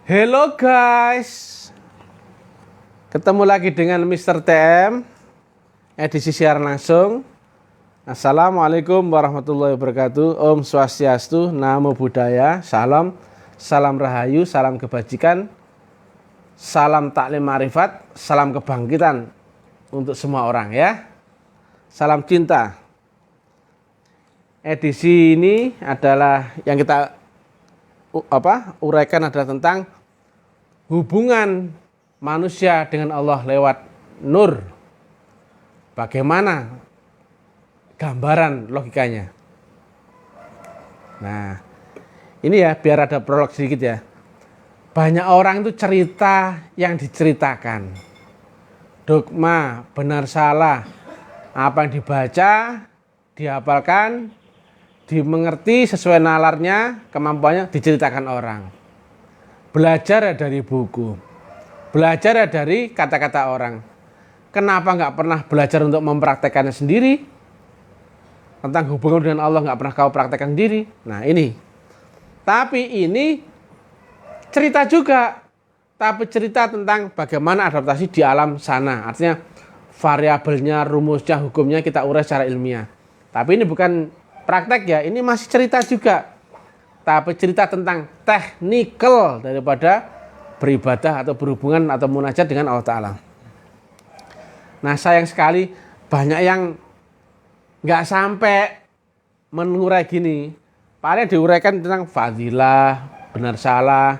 Hello guys, ketemu lagi dengan Mr. TM edisi siaran langsung. Assalamualaikum warahmatullahi wabarakatuh. Om Swastiastu, Namo Buddhaya, salam, salam rahayu, salam kebajikan, salam taklim ma'rifat, salam kebangkitan untuk semua orang ya. Salam cinta. Edisi ini adalah yang kita uraikan adalah tentang hubungan manusia dengan Allah lewat nur. Bagaimana gambaran logikanya? Nah, ini ya biar ada prolog sedikit ya. Banyak orang itu cerita yang diceritakan. Dogma, benar salah, apa yang dibaca, dihafalkan, dimengerti sesuai nalarnya, kemampuannya diceritakan orang. Belajar dari buku, belajar dari kata-kata orang. Kenapa nggak pernah belajar untuk mempraktekannya sendiri? Tentang hubungan dengan Allah nggak pernah kau praktekkan sendiri. Nah ini, tapi ini cerita juga, tapi cerita tentang bagaimana adaptasi di alam sana. Artinya variabelnya, rumusnya, hukumnya kita urai secara ilmiah. Tapi ini bukan praktek ya, ini masih cerita juga. Tapi cerita tentang teknikal daripada beribadah atau berhubungan atau munajat dengan Allah Ta'ala. Nah sayang sekali banyak yang nggak sampai mengurai gini. Paling diuraikan tentang fadilah, benar salah,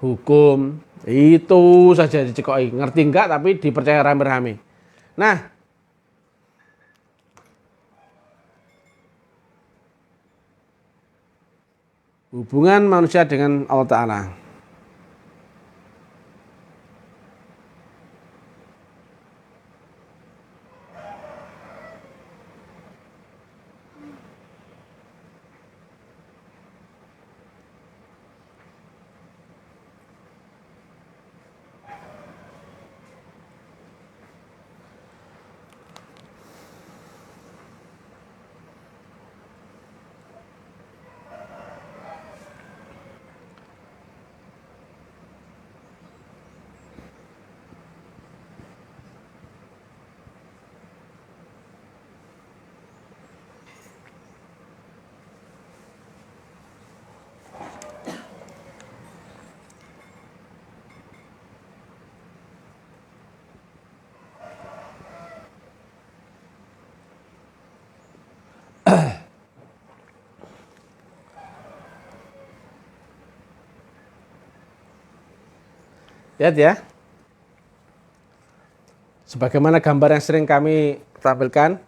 hukum. Itu saja dicekoi. Ngerti enggak tapi dipercaya rame-rame. Nah, hubungan manusia dengan Allah Ta'ala. Lihat ya, sebagaimana gambar yang sering kami tampilkan,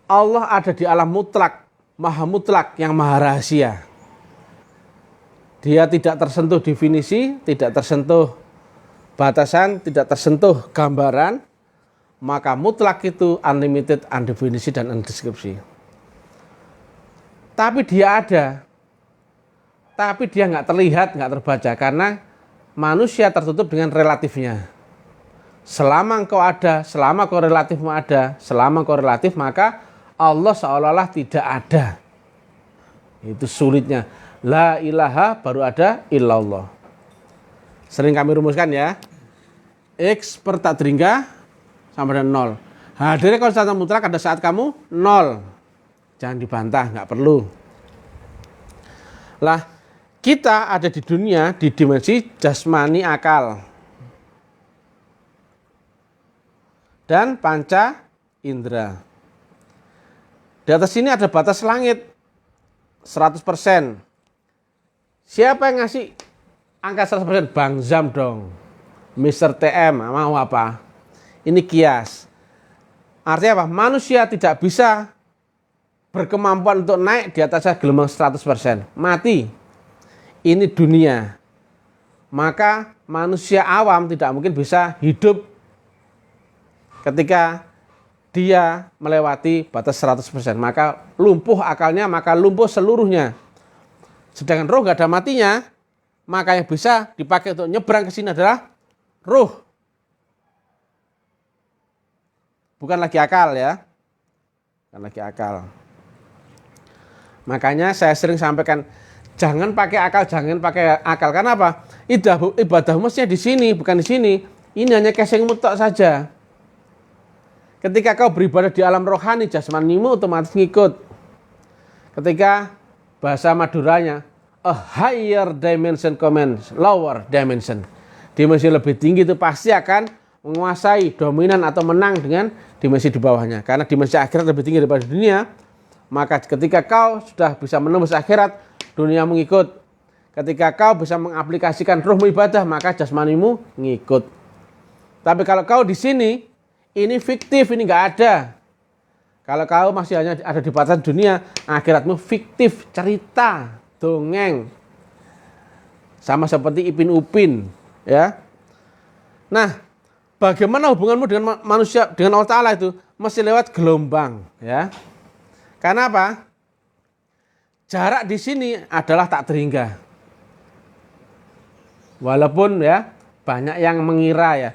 Allah ada di alam mutlak, maha mutlak yang maha rahasia. Dia tidak tersentuh definisi, tidak tersentuh batasan, tidak tersentuh gambaran, maka mutlak itu unlimited, undefinisi, dan undeskripsi. Tapi dia ada, tapi dia nggak terlihat, nggak terbaca, karena manusia tertutup dengan relatifnya. Selama engkau ada, selama kau relatifmu ada, selama kau relatif, maka Allah seolah-olah tidak ada. Itu sulitnya. La ilaha baru ada illallah. Sering kami rumuskan ya. X per tak teringga sama dengan 0. Hadirnya konstanta mutlak ada saat kamu 0. Jangan dibantah, nggak perlu. Lah, kita ada di dunia di dimensi jasmani akal dan panca indera. Di atas sini ada batas langit 100%. Siapa yang ngasih angka 100%? Bang Zam dong. Mr. TM mau apa? Ini kias. Artinya apa? Manusia tidak bisa berkemampuan untuk naik di atas gelombang 100%. Mati. Ini dunia. Maka manusia awam tidak mungkin bisa hidup ketika dia melewati batas 100%. Maka lumpuh akalnya, maka lumpuh seluruhnya. Sedangkan roh gak ada matinya, maka yang bisa dipakai untuk nyebrang ke sini adalah roh. Bukan lagi akal ya. Bukan lagi akal. Makanya saya sering sampaikan, jangan pakai akal, jangan pakai akal. Karena apa? Ibadah mestinya di sini, bukan di sini. Ini hanya casing mutlak saja. Ketika kau beribadah di alam rohani, jasmanimu otomatis ngikut. Ketika bahasa Maduranya, a higher dimension commands lower dimension. Dimensi lebih tinggi itu pasti akan menguasai, dominan atau menang dengan dimensi di bawahnya. Karena dimensi akhirat lebih tinggi daripada dunia, maka ketika kau sudah bisa menembus akhirat, dunia mengikut. Ketika kau bisa mengaplikasikan ruhmu ibadah, maka jasmanimu ngikut. Tapi kalau kau di sini, ini fiktif, ini nggak ada. Kalau kau masih hanya ada di batasan dunia, akhiratmu fiktif, cerita, dongeng. Sama seperti Ipin Upin, ya. Nah, bagaimana hubunganmu dengan manusia, dengan Allah Ta'ala itu? Masih lewat gelombang, ya. Karena apa? Jarak di sini adalah tak terhingga. Walaupun ya banyak yang mengira ya,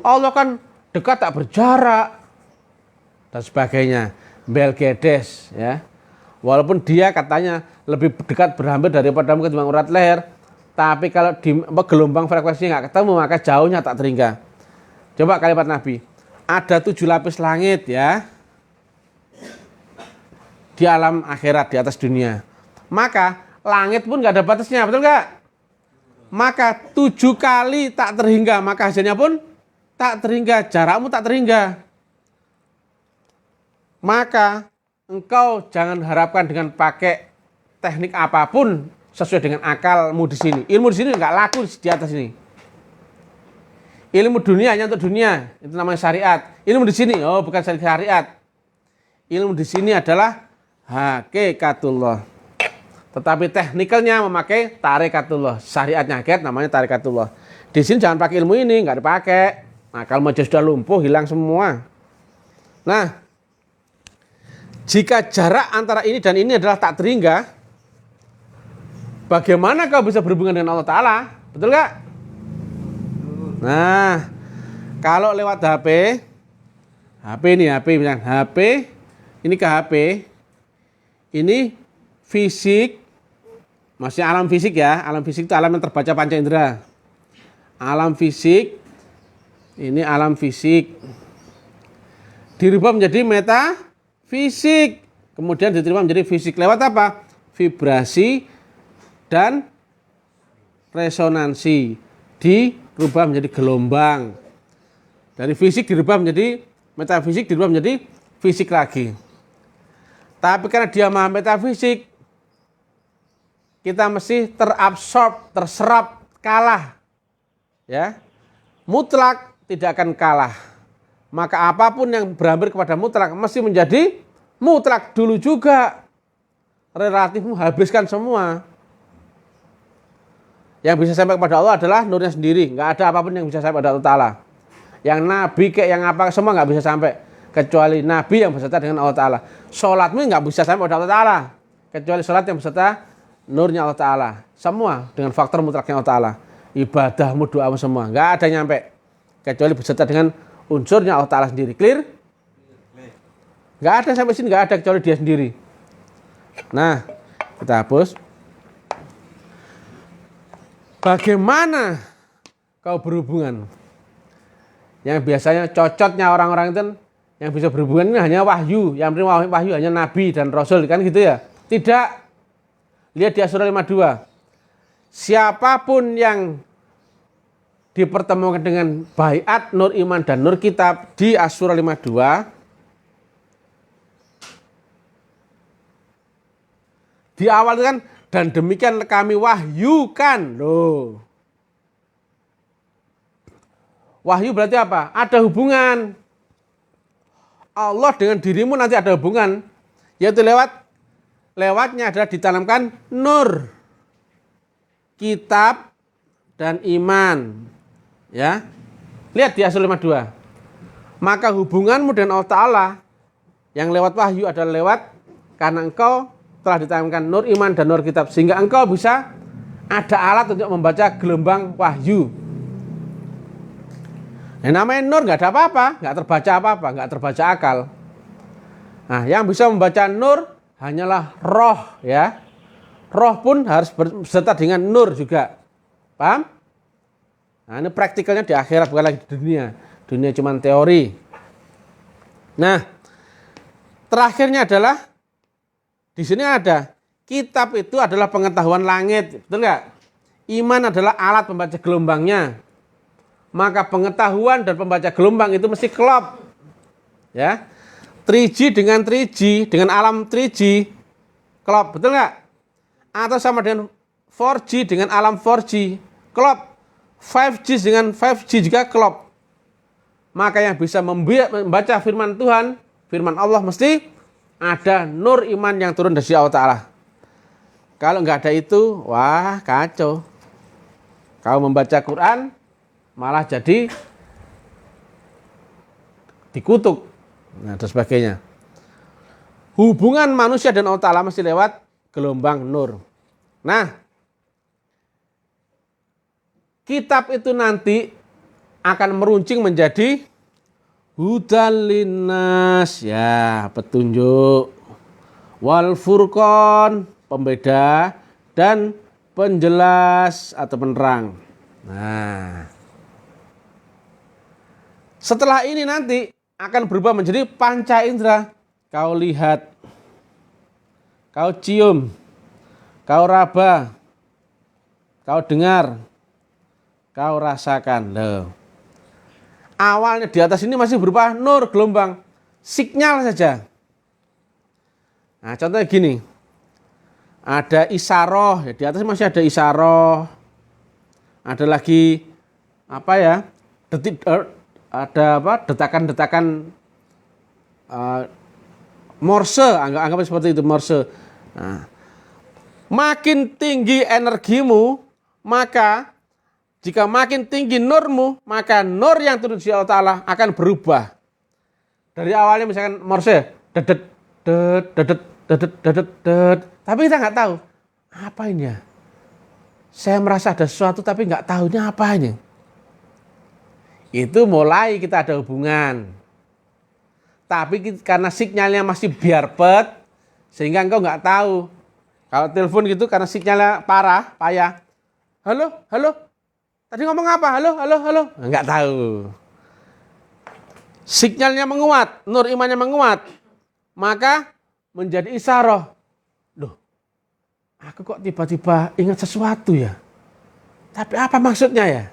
Allah kan dekat tak berjarak dan sebagainya. Belgedes ya. Walaupun dia katanya lebih dekat berhampir daripada ketimbang urat leher, tapi kalau di gelombang frekuensinya nggak ketemu, maka jauhnya tak terhingga. Coba kalimat Nabi. Ada 7 lapis langit ya. Di alam akhirat, di atas dunia. Maka langit pun nggak ada batasnya, betul nggak? Maka 7 kali tak terhingga, maka hasilnya pun tak terhingga, jarakmu tak terhingga. Maka engkau jangan harapkan dengan pakai teknik apapun sesuai dengan akalmu di sini. Ilmu di sini nggak laku di atas ini. Ilmu dunia hanya untuk dunia, itu namanya syariat. Ilmu di sini, oh bukan syariat. Ilmu di sini adalah hakikatullah. Tetapi teknikalnya memakai tarikatullah. Syariatnya akhirat namanya tarikatullah. Di sini jangan pakai ilmu ini, nggak dipakai. Nah, kalau aja sudah lumpuh, hilang semua. Nah, jika jarak antara ini dan ini adalah tak terhingga, bagaimana kau bisa berhubungan dengan Allah Ta'ala? Betul nggak? Nah, kalau lewat HP ini HP, ini ke HP, ini fisik, masih alam fisik ya, alam fisik itu alam yang terbaca panca indera. Alam fisik, ini alam fisik, dirubah menjadi metafisik, kemudian diterima menjadi fisik lewat apa? Vibrasi dan resonansi, dirubah menjadi gelombang. Dari fisik dirubah menjadi metafisik, dirubah menjadi fisik lagi. Tapi karena dia maha metafisik, kita mesti terabsorb, terserap, kalah. Ya. Mutlak tidak akan kalah. Maka apapun yang berhampir kepada mutlak mesti menjadi mutlak dulu juga. Relatifmu habiskan semua. Yang bisa sampai kepada Allah adalah nurnya sendiri. Nggak ada apapun yang bisa sampai kepada Allah Ta'ala. Yang nabi kayak yang apa semua nggak bisa sampai. Kecuali nabi yang beserta dengan Allah Ta'ala. Sholatmu nggak bisa sampai kepada Allah Ta'ala. Kecuali sholat yang beserta nurnya Allah Ta'ala. Semua dengan faktor mutlaknya Allah Ta'ala. Ibadahmu, doamu semua. Nggak ada nyampe. Kecuali beserta dengan unsurnya Allah Ta'ala sendiri. Clear? Nggak ada sampai sini, nggak ada kecuali dia sendiri. Nah, kita hapus. Bagaimana kau berhubungan? Yang biasanya cocotnya orang-orang itu yang bisa berhubungan ini hanya wahyu. Yang menerima wahyu hanya nabi dan rasul, kan gitu ya? Tidak. Lihat di Asyura 52. Siapapun yang dipertemukan dengan baiat, nur iman dan nur kitab di Asyura 52, di awal itu kan, dan demikian kami wahyukan. Loh. Wahyu berarti apa? Ada hubungan. Allah dengan dirimu nanti ada hubungan. Yaitu lewatnya adalah ditanamkan nur, kitab, dan iman. Ya. Lihat di Asyura 52. Maka hubunganmu dengan Allah Ta'ala yang lewat wahyu adalah lewat karena engkau telah ditanamkan nur iman dan nur kitab, sehingga engkau bisa ada alat untuk membaca gelombang wahyu. Yang namanya nur nggak ada apa-apa, nggak terbaca apa-apa, nggak terbaca akal. Nah, yang bisa membaca nur hanyalah roh, ya, roh pun harus berserta dengan nur juga. Paham? Nah, ini praktikalnya di akhirat, bukan lagi di dunia. Dunia cuma teori. Nah, terakhirnya adalah di sini ada kitab itu adalah pengetahuan langit, betul nggak? Iman adalah alat pembaca gelombangnya. Maka pengetahuan dan pembaca gelombang itu mesti klop. Ya. 3G dengan 3G, dengan alam 3G, klop, betul nggak? Atau sama dengan 4G dengan alam 4G, klop. 5G dengan 5G juga klop. Maka yang bisa membaca firman Tuhan, firman Allah mesti ada nur iman yang turun dari Allah Ta'ala. Kalau nggak ada itu, wah kacau. Kau membaca Quran, malah jadi dikutuk. Nah, dan sebagainya. Hubungan manusia dan Allah Ta'ala mesti lewat gelombang nur. Nah, kitab itu nanti akan meruncing menjadi hudal linnas, ya, petunjuk. Wal furqan, pembeda, dan penjelas atau penerang. Nah, setelah ini nanti akan berubah menjadi panca indera. Kau lihat, kau cium, kau raba, kau dengar, kau rasakan. Loh. Awalnya di atas ini masih berupa nur, gelombang, sinyal saja. Nah, contohnya gini. Ada isaroh, ya, di atas masih ada isaroh. Ada lagi apa ya? Ada apa? Detakan-detakan Morse, anggap seperti itu Morse. Nah, makin tinggi energimu, maka jika makin tinggi nurmu, maka nur yang turun dari Allah Ta'ala akan berubah. Dari awalnya misalkan Morse, dedet, dedet, dedet, dedet, dedet. Tapi kita nggak tahu apa ini ya. Saya merasa ada sesuatu tapi nggak tahunya apanya. Itu mulai kita ada hubungan. Tapi karena sinyalnya masih biarpet, sehingga engkau nggak tahu. Kalau telepon gitu karena sinyalnya parah, payah. Halo, halo. Tadi ngomong apa? Halo, halo, halo. Nggak tahu. Sinyalnya menguat, nur imannya menguat. Maka menjadi isaroh. Loh, aku kok tiba-tiba ingat sesuatu ya. Tapi apa maksudnya ya?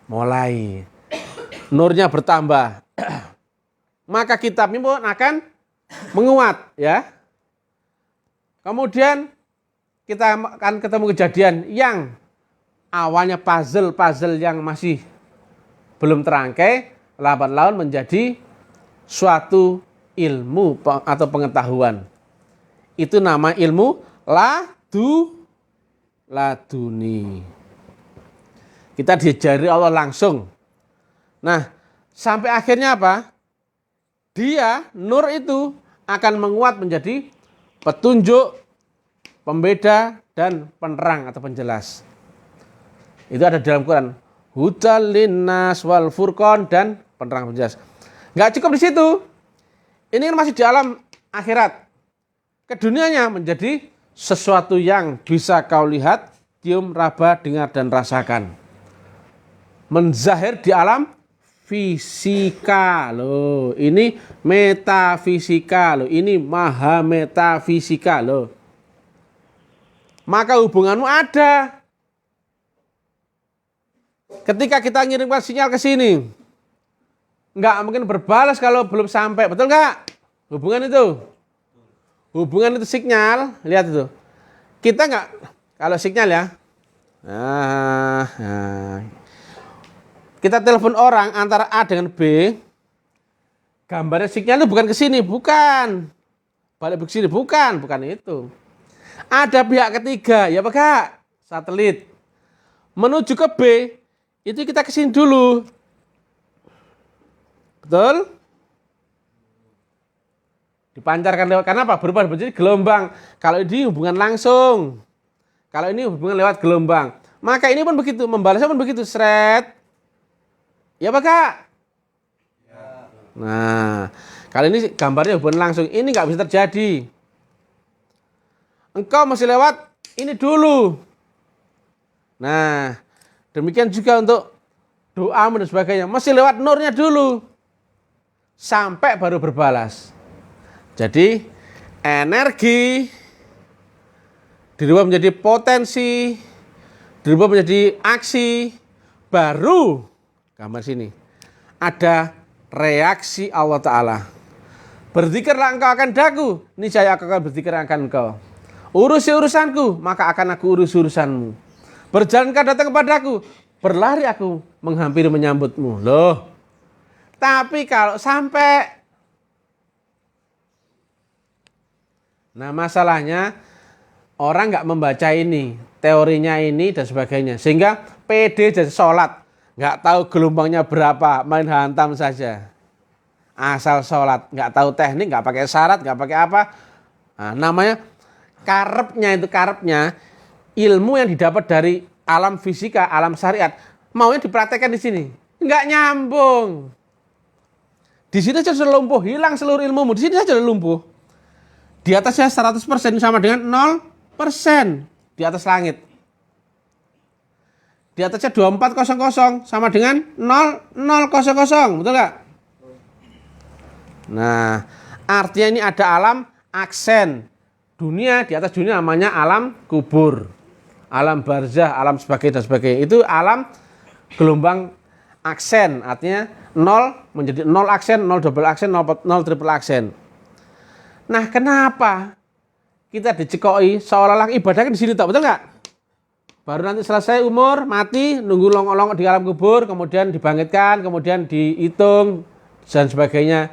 Mulai nurnya bertambah. Maka kitab ini pun akan menguat ya. Kemudian kita akan ketemu kejadian yang awalnya puzzle yang masih belum terangkai, lambat laun menjadi suatu ilmu atau pengetahuan. Itu nama ilmu laduni. Kita diajari Allah langsung. Nah, sampai akhirnya apa? Dia, nur itu akan menguat menjadi petunjuk, pembeda, dan penerang atau penjelas. Itu ada dalam Quran. Hudal linnas wal furqan, dan penerang penjelas. Nggak cukup di situ. Ini masih di alam akhirat. Kedunianya menjadi sesuatu yang bisa kau lihat, cium, raba, dengar, dan rasakan. Menzahir di alam fisika loh. Ini metafisika loh. Ini maha metafisika loh. Maka hubunganmu ada. Ketika kita ngirimkan sinyal ke sini, nggak mungkin berbalas kalau belum sampai, betul nggak? Hubungan itu sinyal, lihat itu. Kita nggak, kalau sinyal ya, kita telepon orang antara A dengan B, gambarnya sinyal itu bukan ke sini, bukan. Balik ke sini, bukan itu. Ada pihak ketiga, ya Pak Kak, satelit. Menuju ke B, itu kita ke sini dulu. Betul? Dipancarkan lewat, karena apa? Berubah menjadi gelombang. Kalau ini hubungan langsung. Kalau ini hubungan lewat gelombang. Maka ini pun begitu, membalasnya pun begitu, seret. Ya Pak Kak? Ya. Nah, kalau ini gambarnya hubungan langsung. Ini nggak bisa terjadi. Engkau masih lewat ini dulu. Nah, demikian juga untuk doa dan sebagainya. Mesti lewat nurnya dulu. Sampai baru berbalas. Jadi, energi dirubah menjadi potensi, dirubah menjadi aksi, baru gambar sini ada reaksi Allah Ta'ala. Berzikirlah engkau akan daku, niscaya aku akan berzikir akan engkau. Urusi urusanku, maka akan aku urus urusanmu. Berjalankah datang kepadaku, berlari aku menghampiri menyambutmu. Loh, tapi kalau sampai, nah masalahnya orang nggak membaca ini, teorinya ini dan sebagainya, sehingga pede jadi sholat, nggak tahu gelombangnya berapa, main hantam saja. Asal sholat, nggak tahu teknik, nggak pakai syarat, nggak pakai apa. Nah, namanya karepnya ilmu yang didapat dari alam fisika, alam syariat, maunya dipraktekkan di sini, nggak nyambung. Di sini saja sudah lumpuh, hilang seluruh ilmumu. Di sini saja sudah lumpuh. Di atasnya 100% sama dengan 0% di atas langit. Di atasnya 2400 sama dengan 0000, betul nggak? Nah, artinya ini ada alam aksen. Dunia, di atas dunia namanya alam kubur. Alam barzah, alam sebagainya dan sebagainya. Itu alam gelombang aksen, artinya 0 menjadi 0 aksen, 0 double aksen, 0 triple aksen. Nah, kenapa kita dicekoi seolah-olah ibadahnya di sini, betul nggak? Baru nanti selesai umur, mati, nunggu long-long di alam kubur, kemudian dibangkitkan, kemudian dihitung dan sebagainya.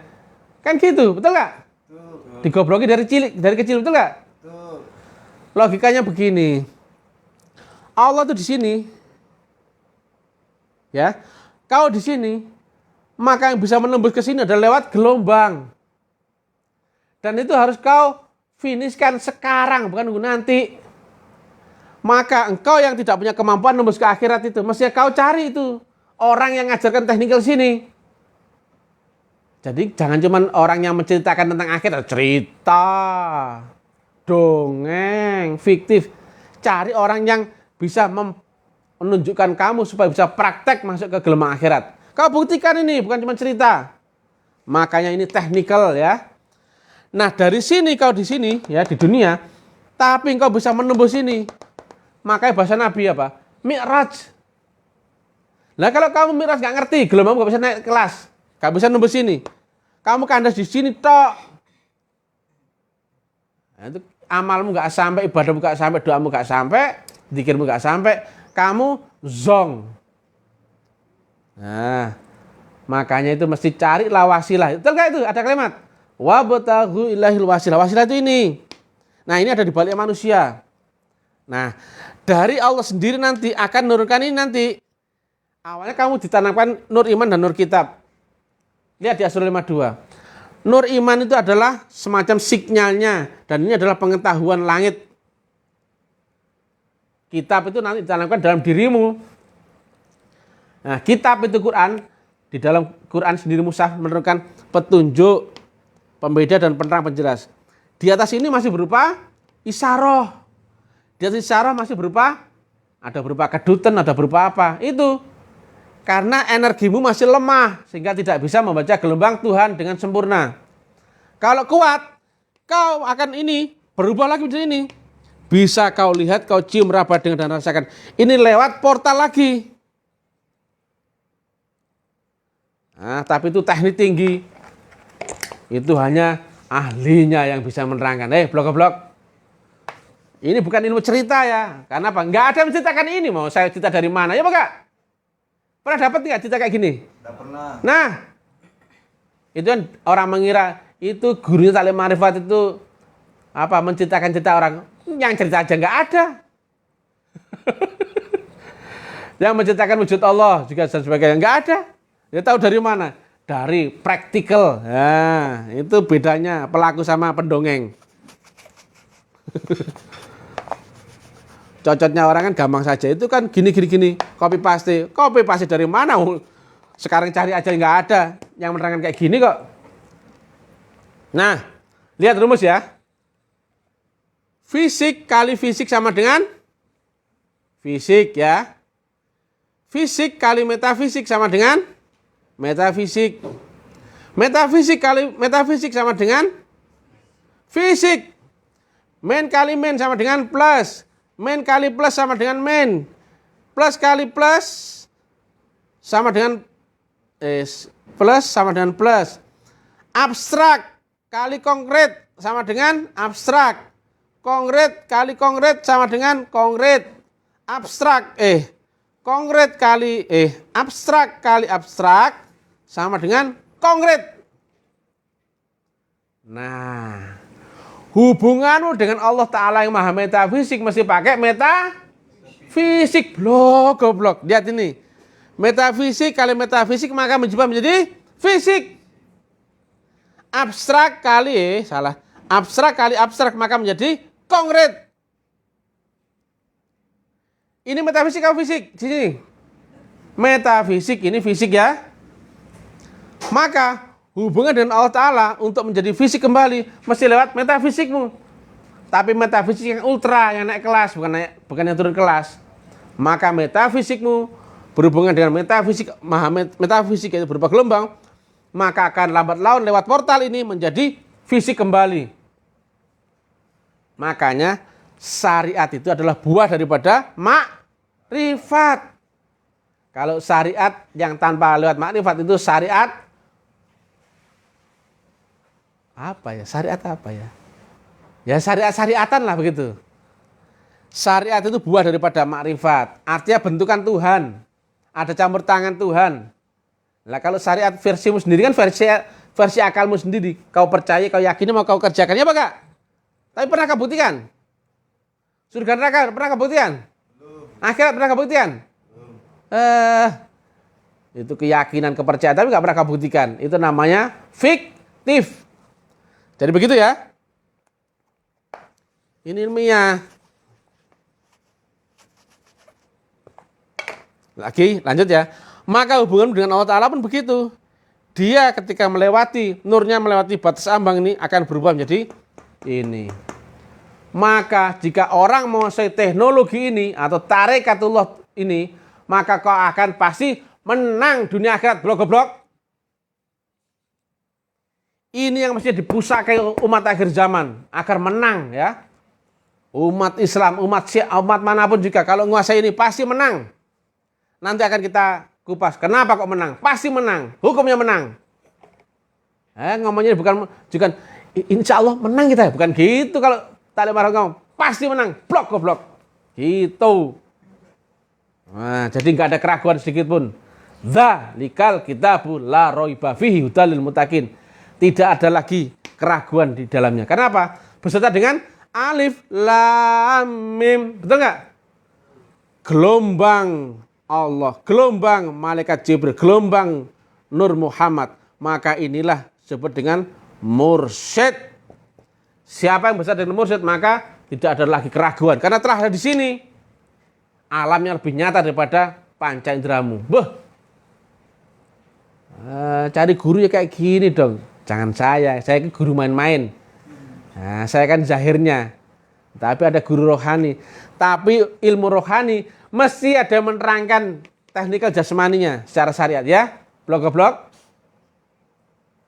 Kan gitu, betul nggak? Digobloki dari kecil, betul nggak? Logikanya begini. Allah tuh di sini. Ya. Kau di sini, maka yang bisa menembus ke sini adalah lewat gelombang. Dan itu harus kau finishkan sekarang, bukan nunggu nanti. Maka engkau yang tidak punya kemampuan menembus ke akhirat itu, mestinya kau cari itu orang yang ngajarkan teknikal sini. Jadi jangan cuma orang yang menceritakan tentang akhirat, cerita, dongeng, fiktif. Cari orang yang bisa menunjukkan kamu supaya bisa praktek masuk ke gelombang akhirat. Kau buktikan ini, bukan cuma cerita. Makanya ini teknikal ya. Nah dari sini kau di sini ya di dunia, tapi kau bisa menembus ini. Makanya bahasa Nabi apa? Mi'raj. Nah kalau kamu mi'raj nggak ngerti, gelombangmu nggak bisa naik kelas, nggak bisa nembus ini. Kamu kandas di sini tok. Nah, itu amalmu nggak sampai, ibadahmu nggak sampai, doamu nggak sampai, zikirmu nggak sampai, kamu zong. Nah, makanya itu mesti carilah wasilah. Betul nggak itu? Ada kalimat wabtaghu ilaihil wasilah. Wasilah itu ini. Nah, ini ada di balik manusia. Nah, dari Allah sendiri nanti akan menurunkan ini nanti. Awalnya kamu ditanamkan nur iman dan nur kitab. Lihat di Asrul 52. Nur iman itu adalah semacam sinyalnya. Dan ini adalah pengetahuan langit. Kitab itu nanti ditanamkan dalam dirimu. Nah, kitab itu Quran. Di dalam Quran sendiri Musa menurunkan petunjuk, pembeda dan penerang penjelas. Di atas ini masih berupa isyarah. Di atas isyarah masih berupa, ada berupa kedutan, ada berupa apa. Itu. Karena energimu masih lemah, sehingga tidak bisa membaca gelombang Tuhan dengan sempurna. Kalau kuat, kau akan ini, berubah lagi menjadi ini. Bisa kau lihat, kau cium, raba dengan dan rasakan. Ini lewat portal lagi. Nah, tapi itu teknik tinggi. Itu hanya ahlinya yang bisa menerangkan. Blok-blok. Ini bukan ilmu cerita ya. Karena apa? Nggak ada yang menceritakan ini. Mau saya cerita dari mana? Ya Pak? Pernah dapat nggak cerita kayak gini? Tidak pernah. Nah, itu kan orang mengira itu gurunya Taklim Ma'rifat itu apa menceritakan cerita orang. Yang cerita aja nggak ada. Yang menceritakan wujud Allah juga dan sebagainya nggak ada. Dia tahu dari mana? Dari praktikal. Nah, itu bedanya pelaku sama pendongeng. Cocoknya orang kan gampang saja. Itu kan gini. Copy paste dari mana? Sekarang cari aja nggak ada yang menerangkan kayak gini kok. Nah, lihat rumus ya. Fisik kali fisik sama dengan fisik ya. Fisik kali metafisik sama dengan metafisik. Metafisik kali metafisik sama dengan fisik. Men kali men sama dengan plus. Men kali plus sama dengan men. Plus kali plus sama dengan plus sama dengan plus. Abstrak kali konkret sama dengan abstrak. Konkret kali konkret sama dengan konkret. Abstrak konkret kali abstrak kali abstrak sama dengan konkret. Nah, hubunganmu dengan Allah Ta'ala yang maha metafisik mesti pakai metafisik. Goblok. Lihat ini. Metafisik kali metafisik maka menjadi fisik. Abstrak kali abstrak kali abstrak maka menjadi konkret. Ini metafisik atau fisik? Sini. Metafisik, ini fisik ya. Maka hubungan dengan Allah Ta'ala untuk menjadi fisik kembali mesti lewat metafisikmu. Tapi metafisik yang ultra, yang naik kelas, bukan yang turun kelas. Maka metafisikmu berhubungan dengan metafisik, metafisik itu berupa gelombang, maka akan lambat laun lewat portal ini menjadi fisik kembali. Makanya syariat itu adalah buah daripada makrifat. Kalau syariat yang tanpa lewat makrifat itu syariat apa ya? Syariat apa ya? Ya syariat-syariatan lah begitu. Syariat itu buah daripada makrifat. Artinya bentukan Tuhan. Ada campur tangan Tuhan. Nah kalau syariat versimu sendiri kan versi akalmu sendiri. Kau percaya, kau yakini, mau kau kerjakan. Ya apa kak? Tapi pernah kau buktikan? Surga neraka pernah kau buktikan? Akhirat pernah kau buktikan? Itu keyakinan, kepercayaan, tapi nggak pernah kau buktikan. Itu namanya fiktif. Jadi begitu ya. Ini ilmiah. Lagi, lanjut ya. Maka hubungan dengan Allah Ta'ala pun begitu. Dia ketika melewati, nurnya melewati batas ambang ini akan berubah menjadi ini. Maka jika orang menguasai teknologi ini atau tarekatullah ini, maka kau akan pasti menang dunia akhirat. Blok-blok. Ini yang mesti dipusakai umat akhir zaman agar menang ya. Umat Islam, umat manapun juga kalau menguasai ini pasti menang. Nanti akan kita kupas. Kenapa kok menang? Pasti menang. Hukumnya menang. Ngomongnya bukan insya Allah menang kita. Bukan gitu kalau taklim arah ngomong. Pasti menang. Blok goblok. Gitu. Nah, jadi nggak ada keraguan sedikit pun. Dzalikal kitabu la raiba fihi hudal lil muttaqin. Tidak ada lagi keraguan di dalamnya. Kenapa? Beserta dengan alif lam mim. Betul nggak? Gelombang Allah, gelombang malaikat Jibril, gelombang Nur Muhammad. Maka inilah disebut dengan mursyid. Siapa yang besar dengan mursyid, maka tidak ada lagi keraguan. Karena telah ada di sini. Alamnya lebih nyata daripada panca inderamu. Cari guru ya kayak gini dong. Jangan saya guru main-main. Nah, saya kan zahirnya. Tapi ada guru rohani. Tapi ilmu rohani mesti ada yang menerangkan teknikal jasmaninya secara syariat ya. Blok-blok.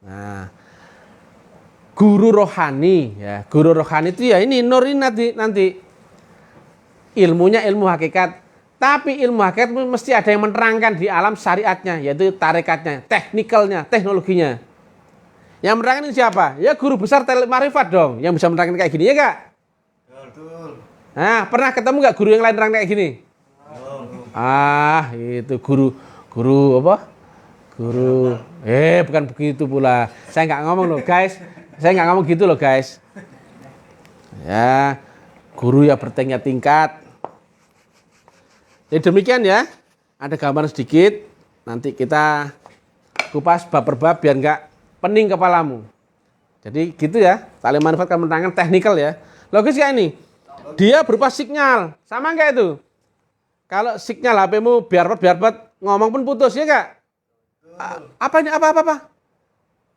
Nah, guru rohani ya. Guru rohani itu ya ini nur ini nanti. Ilmunya ilmu hakikat. Tapi ilmu hakikat mesti ada yang menerangkan di alam syariatnya, yaitu tarekatnya, teknikalnya, teknologinya. Yang menerangkan ini siapa? Ya guru besar Talim Marifat dong, yang bisa menerangkan kayak gini ya kak? Betul. Nah, pernah ketemu nggak guru yang lain menerangkan kayak gini? Itu guru apa? Guru, bukan begitu pula. Saya nggak ngomong loh guys, saya nggak ngomong gitu loh guys. Ya, guru ya bertingkat tingkat. Jadi demikian ya, ada gambar sedikit. Nanti kita kupas bab per bab biar nggak pening kepalamu. Jadi gitu ya, Talim Marifat kan menerangkan teknikal ya. Logis ya ini, dia berupa sinyal, sama nggak itu? Kalau sinyal HP-mu biar ngomong pun putus ya nggak? Apa ini apa?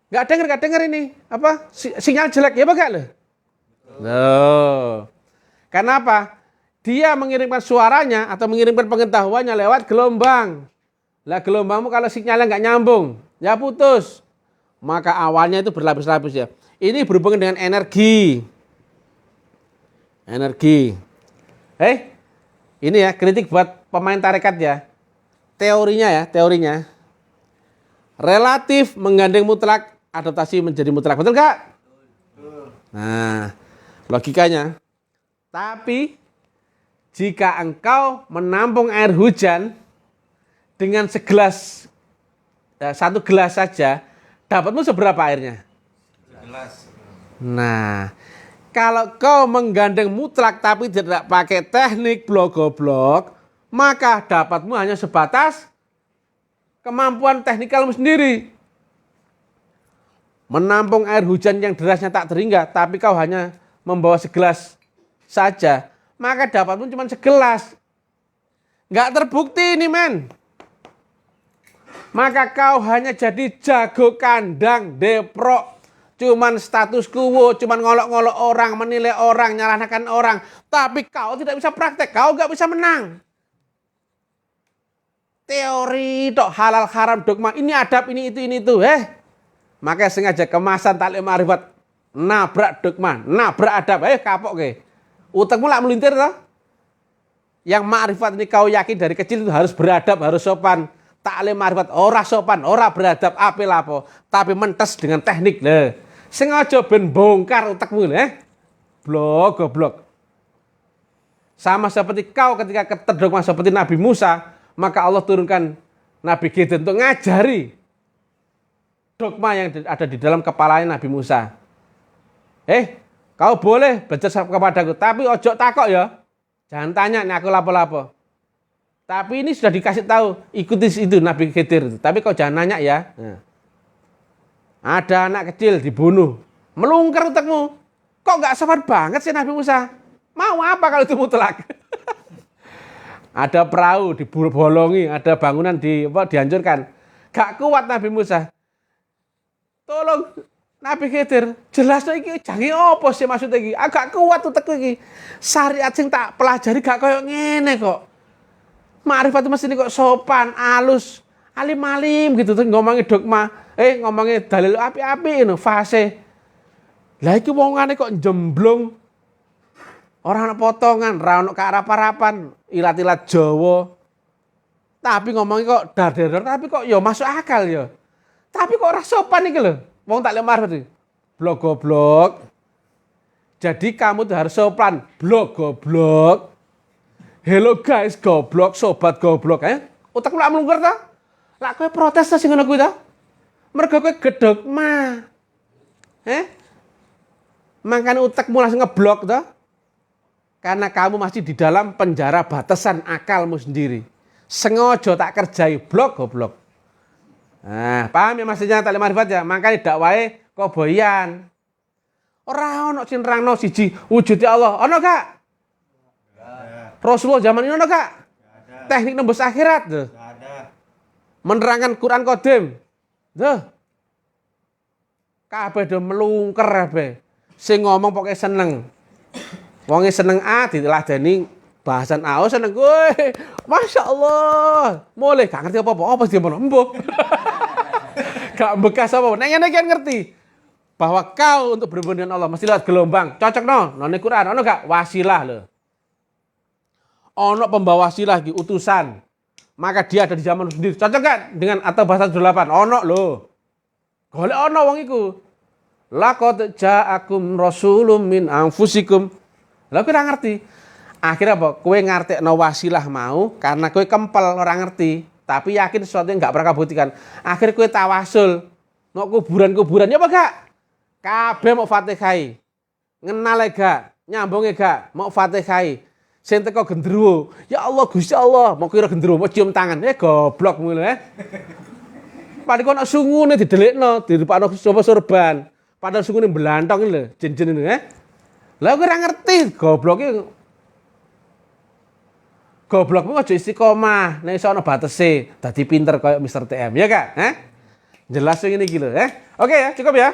Nggak denger ini apa? Sinyal jelek ya apa nggak loh? Kenapa? Dia mengirimkan suaranya atau mengirimkan pengetahuannya lewat gelombang. Lah gelombangmu kalau sinyalnya nggak nyambung, ya putus. Maka awalnya itu berlapis-lapis ya. Ini berhubungan dengan energi. Energi. Ini ya kritik buat pemain tarekat ya. Teorinya. Relatif menggandeng mutlak, adaptasi menjadi mutlak. Betul nggak? Nah, logikanya. Tapi jika engkau menampung air hujan dengan satu gelas saja, dapatmu seberapa airnya? Segelas. Nah, kalau kau menggandeng mutlak tapi tidak pakai teknik blok-blok, maka dapatmu hanya sebatas kemampuan teknikalmu sendiri. Menampung air hujan yang derasnya tak terhingga, tapi kau hanya membawa segelas saja, maka dapatmu cuma segelas. Nggak terbukti ini, men. Maka kau hanya jadi jago kandang, deprok. Cuman status quo, cuman ngolok-ngolok orang, menilai orang, nyalahkan orang. Tapi kau tidak bisa praktek, kau nggak bisa menang. Teori tok, halal haram dogma, ini adab, ini itu. Makanya sengaja kemasan taklim ma'rifat, nabrak dogma, nabrak adab, kapok ke. Utekmu lak melintir toh. Yang ma'rifat ini kau yakin dari kecil itu harus beradab, harus sopan. Taklim ma'rifat ora sopan, ora beradab, apel apa, tapi mentes dengan teknik le. Sengaja ben bongkar utekmu le. Goblok. Sama seperti kau ketika keterdogma seperti Nabi Musa, maka Allah turunkan Nabi Gideon untuk ngajari dogma yang ada di dalam kepalanya Nabi Musa. Kau boleh belajar kepadaku, tapi ojo takok ya. Jangan tanya nih aku lapo-lapo. Tapi ini sudah dikasih tahu, ikuti itu Nabi Khidir. Tapi kau jangan nanya ya. Nah. Ada anak kecil dibunuh, melungker utekmu. Kok nggak sopan banget sih Nabi Musa? Mau apa kalau itu mutlak? Ada perahu dibolongi, ada bangunan dihancurkan. Gak kuat Nabi Musa. Tolong Nabi Khidir, jelas iki jange apa sih maksudnya iki? Agak kuat utekku iki. Syariat sing tak pelajari gak koyo ngene kok. Ma'rifat mesti kok sopan, alus, alim-alim gitu tuh ngomongi dogma, ngomongi dalil api-api ngono fase. Lah iki wongane kok jemblong. Ora ana potongan, ra ono kearap-arapan, ilat-ilat Jawa. Tapi ngomongi kok dar-dar tapi kok ya masuk akal ya. Tapi kok ora sopan iki lho. Wong taklim ma'rifat iki. Blok goblok. Jadi kamu tuh harus sopan, blok goblok. Hello guys, goblok, sobat goblok, Utekmu lak mlungker ta? Lak kowe protes ta sing ngono kuwi ta? Mergo kowe gedogma. Makane utekmu langsung ngeblok ta? Karena kamu masih di dalam penjara batasan akalmu sendiri. Sengaja tak kerjai blok goblok. Nah, paham ya maksudnya taklim ma'rifat ya? Makane dakwahe koboyan. Ora ono sing nerangno siji wujude Allah. Ono gak? Rasulullah zaman ini ono gak? Teknik nembus akhirat tuh. Menerangkan Quran Qadim. Tuh. Kabeh do melungker kabeh. Sing ngomong pokoke seneng. Wonge seneng A diteladani bahasan A seneng kowe. Masya Allah. Mulai gak ngerti apa-apa. Apa sih ngono? Embuh. Gak bekas apa. Nek ngene kan ngerti. Bahwa kau untuk berhubungan dengan Allah mesti lewat gelombang. Cocok no. None Quran ono gak? Wasilah lho. Ono pembawa wasilah iki utusan. Maka dia ada di zaman sendiri. Cocok gak dengan atau bahasa 8? Ono lho. Golek ono wong iku. Laqad ja'akum rasulun min anfusikum. Lah kowe ora ngerti. Akhirnya apa? Kowe ngartekno wasilah mau karena kowe kempel ora ngerti, tapi yakin sesuatu yang enggak pernah kabuktikan. Akhirnya kowe tawasul. Nok kuburan-kuburan ya apa gak? Kabeh mau Fatihai. Ngenal gak? Nyambunge gak? Mau Fatihai. Sing teko gendruwo. Ya Allah Gusti Allah, mau kira gendruwo mau cium tangan. Goblok ngono Padahal kok sungune didelikno, dirupakno sapa sorban. Padahal sungune belantong iki lho, jin-jin ini Lah kowe ora ngerti, gobloke. Goblokmu aja istiqomah, nek iso ana batese, dadi pinter koyo Mr. TM, ya Kak? Jelas ngene iki lho, Oke ya, cukup ya.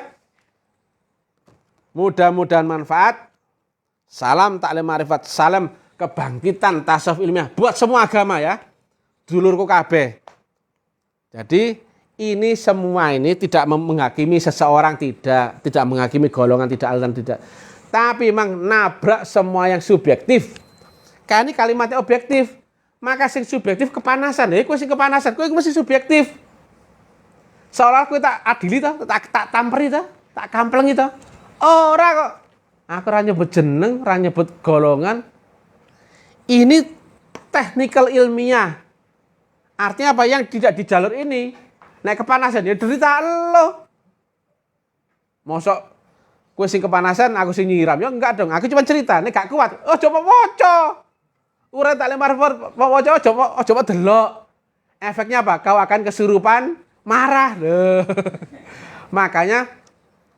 Mudah-mudahan manfaat. salam taklim ma'rifat, salam kebangkitan tasawuf ilmiah buat semua agama ya. Dulurku kabeh. Jadi ini semua ini tidak menghakimi seseorang, tidak menghakimi golongan, tidak aliran, tidak. Tapi memang nabrak semua yang subjektif. Karena ini kalimatnya objektif. Maka sing subjektif kepanasan. Ya, kowe sing kepanasan, kowe mesti subjektif. Seolah kowe tak adili to, tak tamperi to, tak kamplengi to. Ora kok. Aku ora nyebut jeneng, ora nyebut golongan. Ini technical ilmiah. Artinya apa yang tidak di jalur ini? Nek kepanasan ya derita lo. Mosok kowe sing kepanasan, aku sing nyiram. Ya enggak dong, aku cuma cerita. Nek gak kuat, oh coba waca. Urat taklim ma'rifat, waca coba delok. Efeknya apa? Kau akan kesurupan, marah. Makanya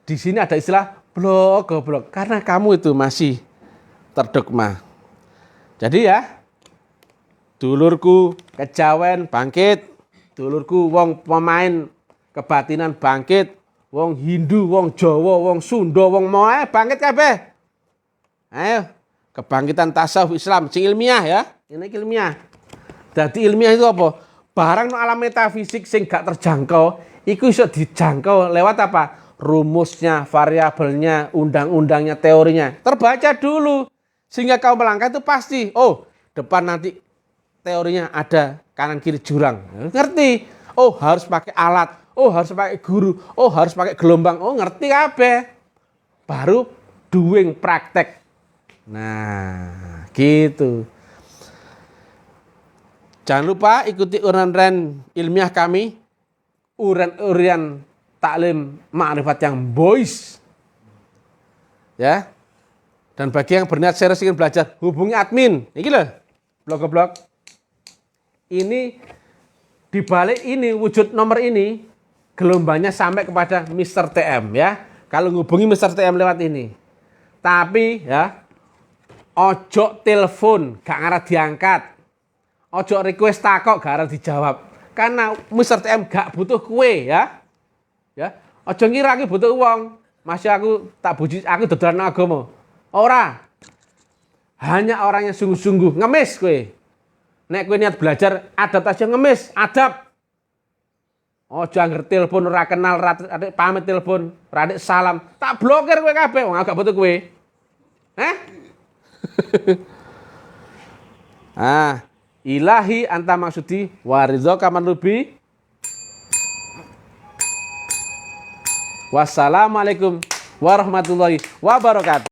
di sini ada istilah goblok karena kamu itu masih terdogma. Jadi ya, dulurku kejawen bangkit, dulurku wong pemain kebatinan bangkit, wong Hindu, wong Jawa, wong Sunda, wong Moe bangkit kabeh. Ayo, kebangkitan tasawuf Islam sing ilmiah ya. Ini ilmiah. Jadi ilmiah itu apa? Barang no alam metafisik sing gak terjangkau, iku iso dijangkau lewat apa? Rumusnya, variabelnya, undang-undangnya, teorinya. Terbaca dulu. Sehingga kau melangkah itu pasti, oh depan nanti teorinya ada kanan kiri jurang. Ngerti? Oh harus pakai alat, oh harus pakai guru, oh harus pakai gelombang. Oh ngerti kabeh. Baru doing praktek. Nah, gitu. Jangan lupa ikuti uran-uran ilmiah kami, uran-uran taklim ma'rifat yang boys. Ya. Dan bagi yang berniat serius ingin belajar, hubungi admin. Ini loh, blog-blog. Ini dibalik ini wujud nomor ini gelombangnya sampai kepada Mr. TM ya. Kalau hubungi Mr. TM lewat ini. Tapi ya, ojo telepon gak ngarep diangkat. Ojo request takok gak ngarep dijawab. Karena Mr. TM gak butuh kue ya. Ya, ojo ngira aku butuh uang. Masih aku tak buji, aku dodolan agama. Ora. Hanya orang yang sungguh-sungguh ngemis kue. Nek kue niat belajar adaptasi ngemis, adab. Ojo angger telepon ora kenal, adik pamit telepon, adik salam, tak blokir kowe kabeh, wong gak butuh kowe. Ilahi anta maksudi waridhoka manlubi. Wassalamualaikum warahmatullahi wabarakatuh.